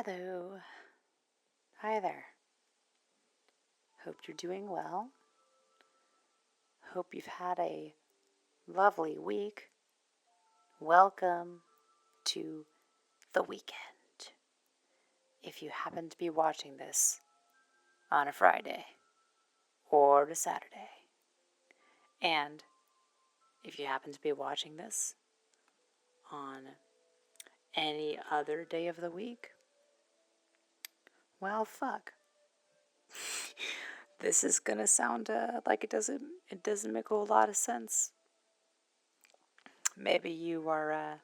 Hello. Hi there. Hope you're doing well. Hope you've had a lovely week. Welcome to the weekend. If you happen to be watching this on a Friday or a Saturday, and if you happen to be watching this on any other day of the week, well, fuck. This is gonna sound like it doesn't make a whole lot of sense. Maybe you're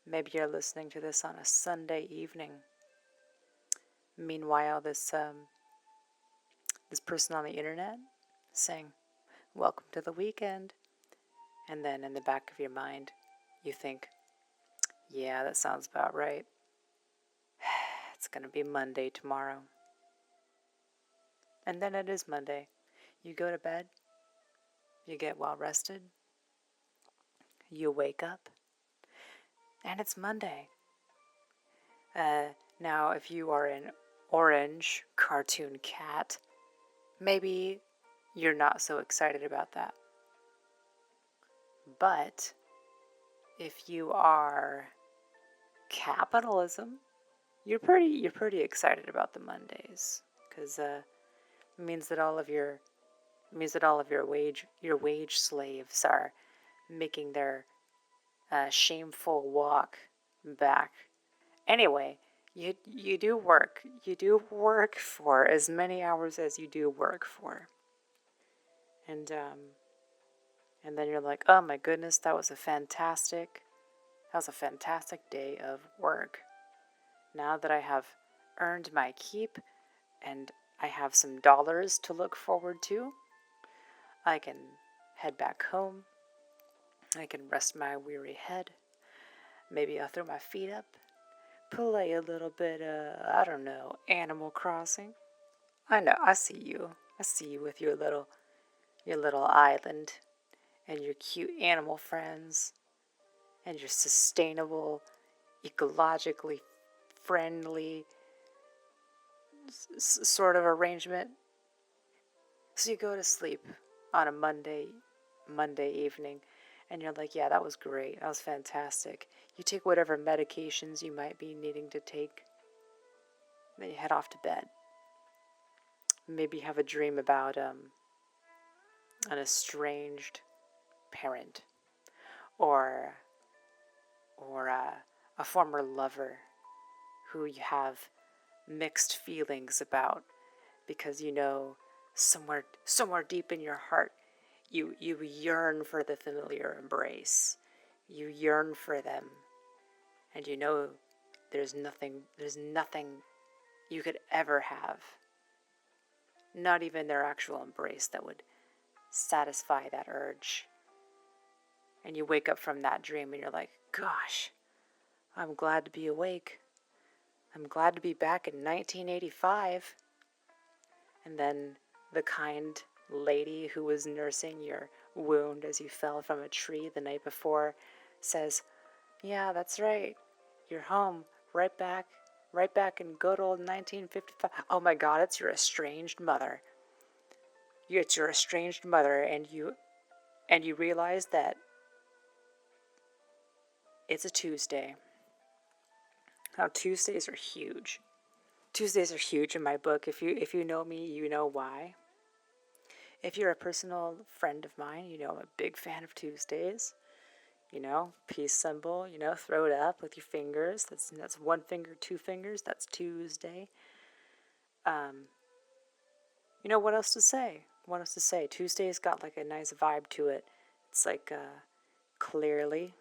listening to this on a Sunday evening. Meanwhile, this person on the internet saying, "Welcome to the weekend," and then in the back of your mind, you think, "Yeah, that sounds about right. It's gonna be Monday tomorrow." And then it is Monday. You go to bed, you get well rested, you wake up, and it's Monday. Now, if you are an orange cartoon cat, maybe you're not so excited about that. But if you are capitalism, you're pretty excited about the Mondays, because it means that all of your wage slaves are making their shameful walk back. Anyway, you do work. You do work for as many hours as you do work for. And then you're like, "Oh my goodness, that was a fantastic day of work. Now that I have earned my keep and I have some dollars to look forward to, I can head back home. I can rest my weary head. Maybe I'll throw my feet up, play a little bit I don't know, Animal Crossing." I know, I see you. I see you with your little island and your cute animal friends and your sustainable, ecologically friendly sort of arrangement. So you go to sleep on a Monday evening, and you're like, "Yeah, that was great. That was fantastic." You take whatever medications you might be needing to take, then you head off to bed. Maybe you have a dream about an estranged parent, or a former lover who you have mixed feelings about, because you know somewhere deep in your heart you yearn for the familiar embrace. You yearn for them, and you know there's nothing you could ever have, not even their actual embrace, that would satisfy that urge. And you wake up from that dream and you're like, "Gosh, I'm glad to be awake. I'm glad to be back in 1985. And then the kind lady who was nursing your wound as you fell from a tree the night before says, "Yeah, that's right. You're home. Right back in good old 1955. Oh my God, it's your estranged mother. It's your estranged mother, and you realize that it's a Tuesday. Now, Tuesdays are huge. Tuesdays are huge in my book. If you know me, you know why. If you're a personal friend of mine, you know I'm a big fan of Tuesdays. You know, peace symbol, you know, throw it up with your fingers. That's one finger, two fingers, that's Tuesday. You know, what else to say? What else to say? Tuesday's got like a nice vibe to it. It's like clearly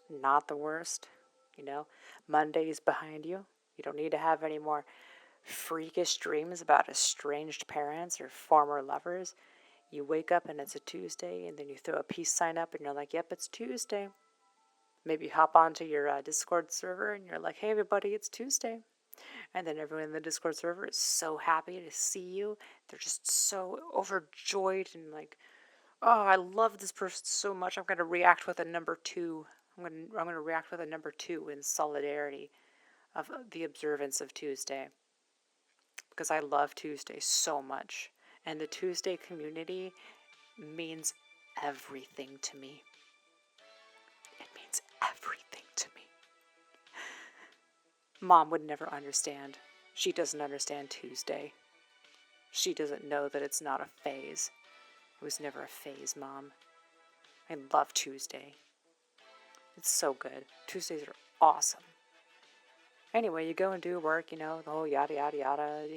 not the worst, you know. Monday's behind you. You don't need to have any more freakish dreams about estranged parents or former lovers. You wake up and it's a Tuesday, and then you throw a peace sign up and you're like, "Yep, it's Tuesday." Maybe you hop onto your Discord server and you're like, "Hey everybody, it's Tuesday." And then everyone in the Discord server is so happy to see you. They're just so overjoyed and like, "Oh, I love this person so much. I'm going to react with a number 2. I'm going to react with a number 2 in solidarity. of the observance of Tuesday, because I love Tuesday so much. And the Tuesday community means everything to me. It means everything to me. Mom would never understand. She doesn't understand Tuesday. She doesn't know that it's not a phase. It was never a phase, Mom. I love Tuesday. It's so good. Tuesdays are awesome. Anyway, you go and do work, the whole yada, yada, yada,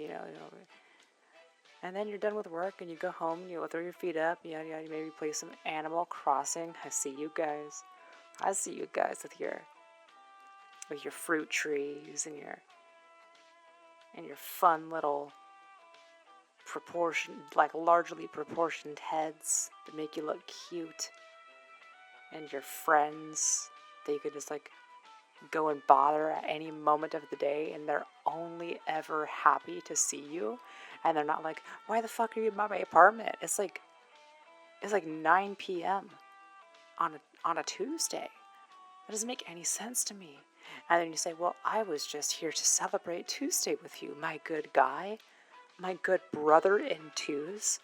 and then you're done with work and you go home and you throw your feet up, yada, yada, you maybe play some Animal Crossing. I see you guys with your fruit trees and your fun little largely proportioned heads that make you look cute, and your friends that you could just go and bother at any moment of the day, and they're only ever happy to see you, and they're not like, why the fuck are you by my apartment? It's like 9 p.m. on a Tuesday. That doesn't make any sense to me. And then you say, well, I was just here to celebrate Tuesday with you, my good guy, my good brother in twos.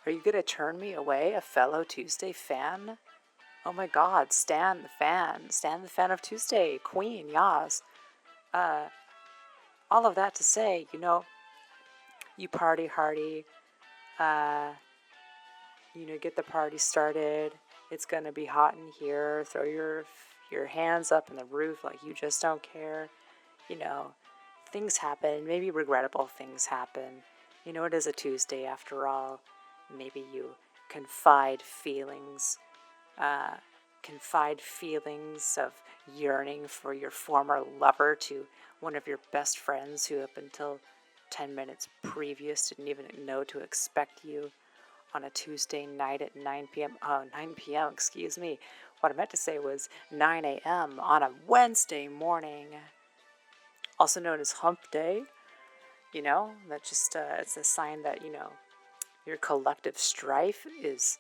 Are you going to turn me away, a fellow Tuesday fan? Oh my God, Stan the fan of Tuesday, queen, yas. All of that to say, you party hardy, get the party started. It's going to be hot in here. Throw your hands up in the roof like you just don't care. Things happen. Maybe regrettable things happen. It is a Tuesday after all. Maybe you confide feelings of yearning for your former lover to one of your best friends who up until 10 minutes previous didn't even know to expect you on a Tuesday night at 9 p.m. Oh, 9 p.m., excuse me. What I meant to say was 9 a.m. on a Wednesday morning, also known as hump day. That just, it's a sign that, your collective strife is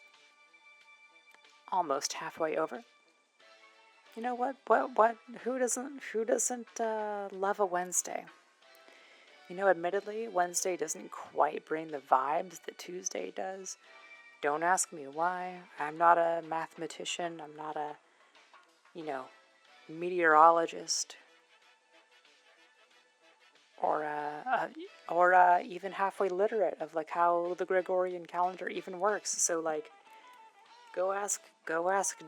almost halfway over. You know what? Who doesn't love a Wednesday? Admittedly, Wednesday doesn't quite bring the vibes that Tuesday does. Don't ask me why. I'm not a mathematician. I'm not a, meteorologist. Or even halfway literate of how the Gregorian calendar even works. So go ask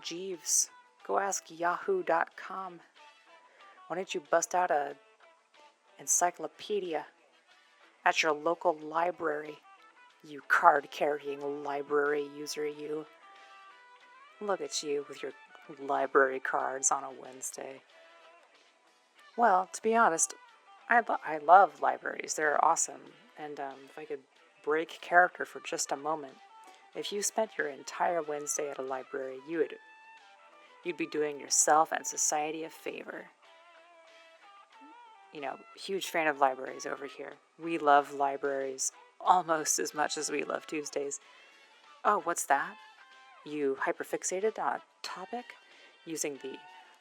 Jeeves. Go ask Yahoo.com. Why don't you bust out a encyclopedia at your local library, you card-carrying library user, you. Look at you with your library cards on a Wednesday. Well, to be honest, I love libraries. They're awesome. And if I could break character for just a moment, if you spent your entire Wednesday at a library, you'd be doing yourself and society a favor. Huge fan of libraries over here. We love libraries almost as much as we love Tuesdays. Oh, what's that? You hyperfixated on a topic using the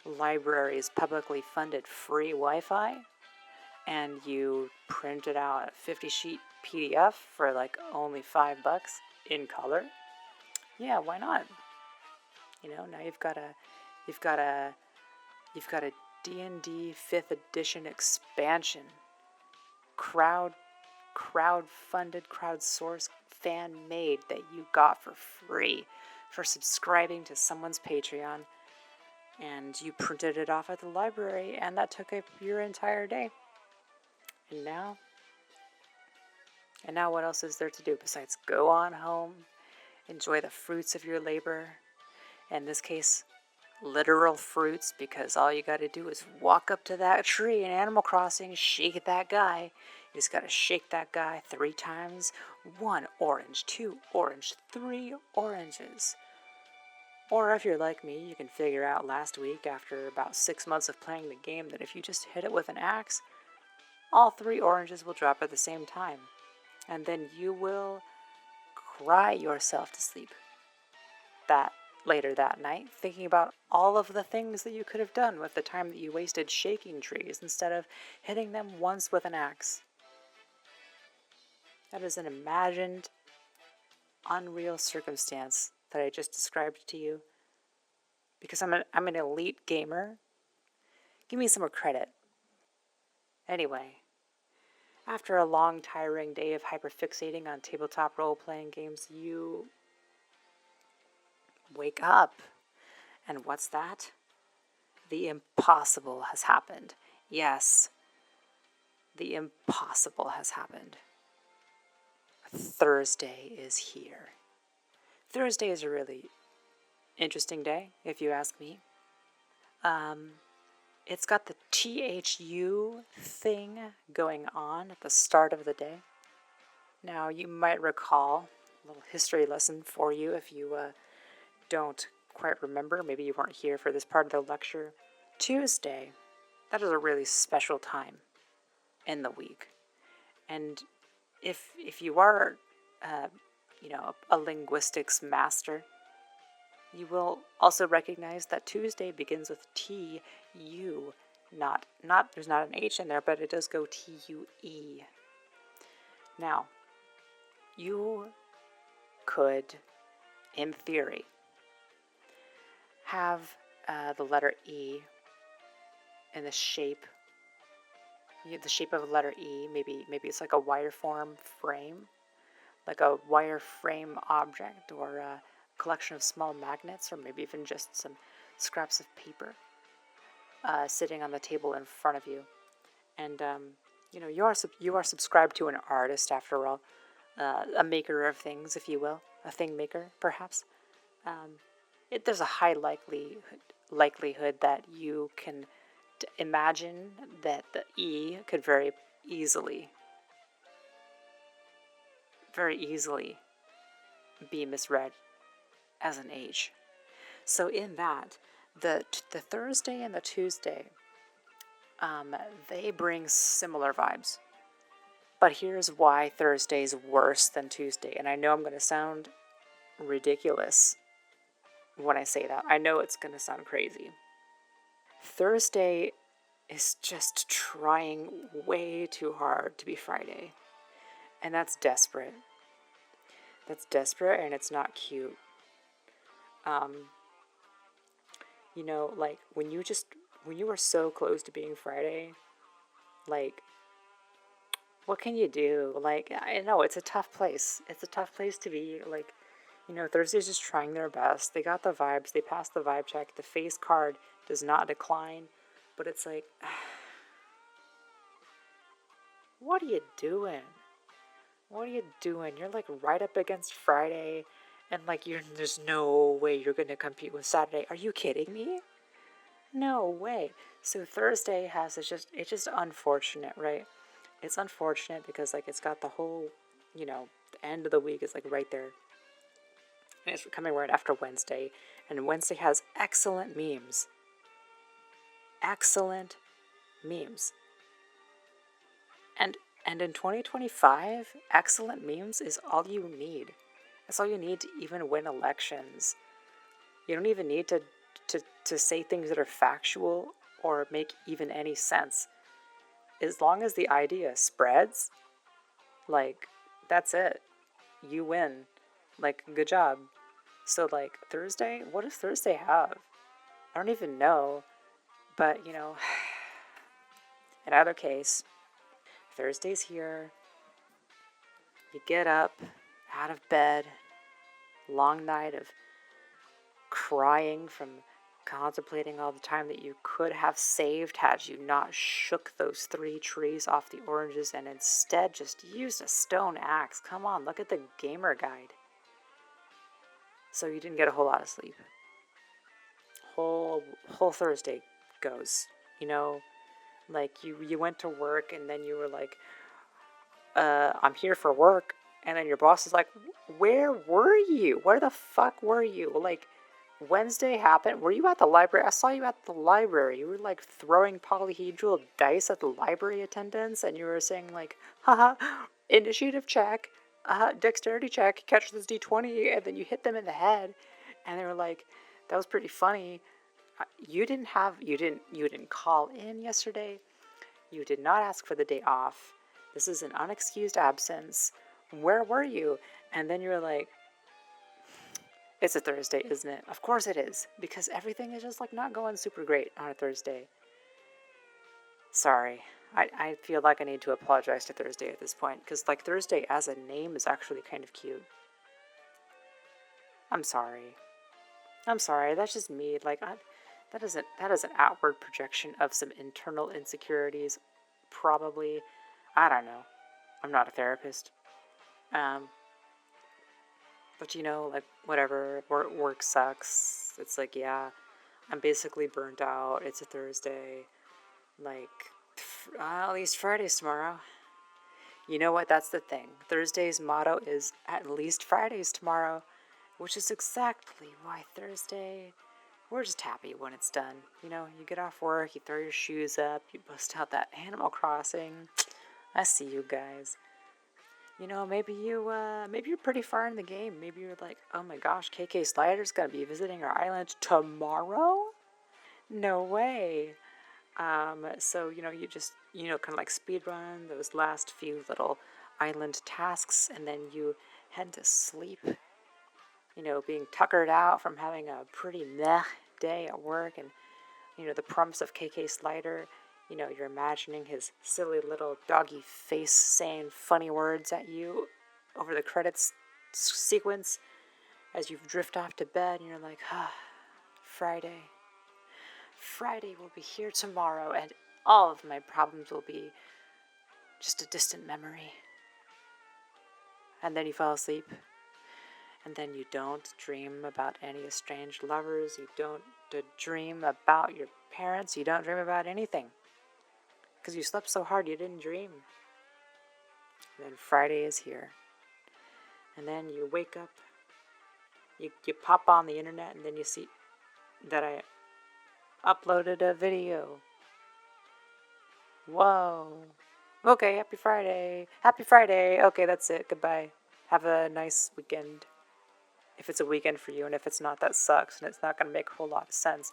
library's publicly funded free Wi-Fi, and you printed out a 50-sheet PDF for only $5 in color? Yeah, why not? Now you've got a D&D 5th edition expansion, crowd-funded, crowdsourced, fan-made that you got for free for subscribing to someone's Patreon, and you printed it off at the library, and that took up your entire day. And now what else is there to do besides go on home, enjoy the fruits of your labor, in this case, literal fruits, because all you got to do is walk up to that tree in Animal Crossing, shake that guy. You just got to shake that guy 3 times. 1 orange, 2 orange, 3 oranges. Or if you're like me, you can figure out last week after about 6 months of playing the game that if you just hit it with an axe, all 3 oranges will drop at the same time. And then you will cry yourself to sleep. That later that night, thinking about all of the things that you could have done with the time that you wasted shaking trees instead of hitting them once with an axe. That is an imagined, unreal circumstance that I just described to you. Because I'm an elite gamer. Give me some more credit. Anyway, after a long, tiring day of hyperfixating on tabletop role-playing games, you wake up. And what's that? The impossible has happened. Yes, the impossible has happened. Thursday is here. Thursday is a really interesting day, if you ask me. It's got the THU thing going on at the start of the day. Now, you might recall a little history lesson for you if you don't quite remember. Maybe you weren't here for this part of the lecture. Tuesday, that is a really special time in the week. And if you are, a linguistics master, you will also recognize that Tuesday begins with T-U. There's not an H in there, but it does go T-U-E. Now, you could, in theory, have the letter E in the shape of a letter E. Maybe it's like a wireform frame, like a wireframe object, or a collection of small magnets, or maybe even just some scraps of paper sitting on the table in front of you. And you are subscribed to an artist, after all, a maker of things, if you will, a thing maker, perhaps. There's a high likelihood that you can imagine that the E could very easily be misread as an H. So in that, the Thursday and the Tuesday, they bring similar vibes. But here's why Thursday's worse than Tuesday. And I know I'm going to sound ridiculous when I say that. I know it's going to sound crazy. Thursday is just trying way too hard to be Friday. And that's desperate. And it's not cute. Like, when you are so close to being Friday, like, what can you do? Like, I know, it's a tough place. It's a tough place to be. Like, Thursday's just trying their best. They got the vibes. They passed the vibe check. The face card does not decline. But it's like, what are you doing? What are you doing? You're, like, right up against Friday. And, like, there's no way you're going to compete with Saturday. Are you kidding me? No way. So Thursday it's just unfortunate, right? It's unfortunate because, like, it's got the whole, the end of the week is, like, right there. And it's coming right after Wednesday. And Wednesday has excellent memes. Excellent memes. And in 2025, excellent memes is all you need. That's all you need to even win elections. You don't even need to say things that are factual or make even any sense. As long as the idea spreads, like, that's it. You win. Like, good job. So, like, Thursday? What does Thursday have? I don't even know. But, in either case, Thursday's here. You get up, out of bed, long night of crying from contemplating all the time that you could have saved had you not shook those 3 trees off the oranges and instead just used a stone axe. Come on, look at the gamer guide. So you didn't get a whole lot of sleep. Whole Thursday goes, like you went to work and then you were like, I'm here for work. And then your boss is like, where were you? Where the fuck were you? Like, Wednesday happened. Were you at the library? I saw you at the library. You were, like, throwing polyhedral dice at the library attendants, and you were saying, like, haha, initiative check, dexterity check, catch this d20, and then you hit them in the head. And they were like, that was pretty funny. You didn't call in yesterday. You did not ask for the day off. This is an unexcused absence. Where were you? And then you're like, it's a Thursday, isn't it? Of course it is, because everything is just like not going super great on a Thursday. Sorry. I feel like I need to apologize to Thursday at this point, because like Thursday as a name is actually kind of cute. I'm sorry. That's just me. Like that is an outward projection of some internal insecurities, probably. I don't know. I'm not a therapist. Um, but like whatever. Work sucks. It's like I'm basically burnt out. It's a Thursday. Like at least Friday's tomorrow. You know what? That's the thing. Thursday's motto is at least Friday's tomorrow, which is exactly why Thursday, we're just happy when it's done. You get off work, you throw your shoes up, you bust out that Animal Crossing. I see you guys. Maybe you're pretty far in the game. Maybe you're like, oh my gosh, KK Slider's gonna be visiting our island tomorrow? No way. So, you just, kind of like speed run those last few little island tasks, and then you head to sleep, being tuckered out from having a pretty meh day at work, and, the promise of KK Slider, you're imagining his silly little doggy face saying funny words at you over the credits sequence as you drift off to bed, and you're like, Friday. Friday will be here tomorrow, and all of my problems will be just a distant memory. And then you fall asleep, and then you don't dream about any estranged lovers, you don't dream about your parents, you don't dream about anything. Because you slept so hard you didn't dream. And then Friday is here. And then you wake up, you pop on the internet, and then you see that I uploaded a video. Whoa. Okay, happy Friday. Happy Friday. Okay, that's it. Goodbye. Have a nice weekend. If it's a weekend for you, and if it's not, that sucks, and it's not going to make a whole lot of sense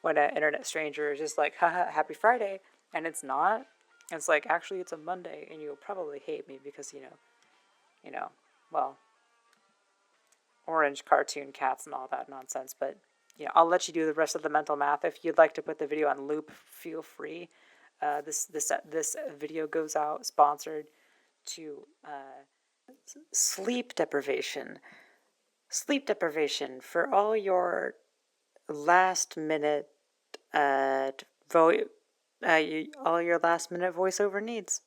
when an internet stranger is just like, haha, happy Friday, and it's not. It's like, actually, it's a Monday, and you'll probably hate me because, well, orange cartoon cats and all that nonsense, but, I'll let you do the rest of the mental math. If you'd like to put the video on loop, feel free. This video goes out sponsored to sleep deprivation. Sleep deprivation for all your last minute all your last minute voiceover needs.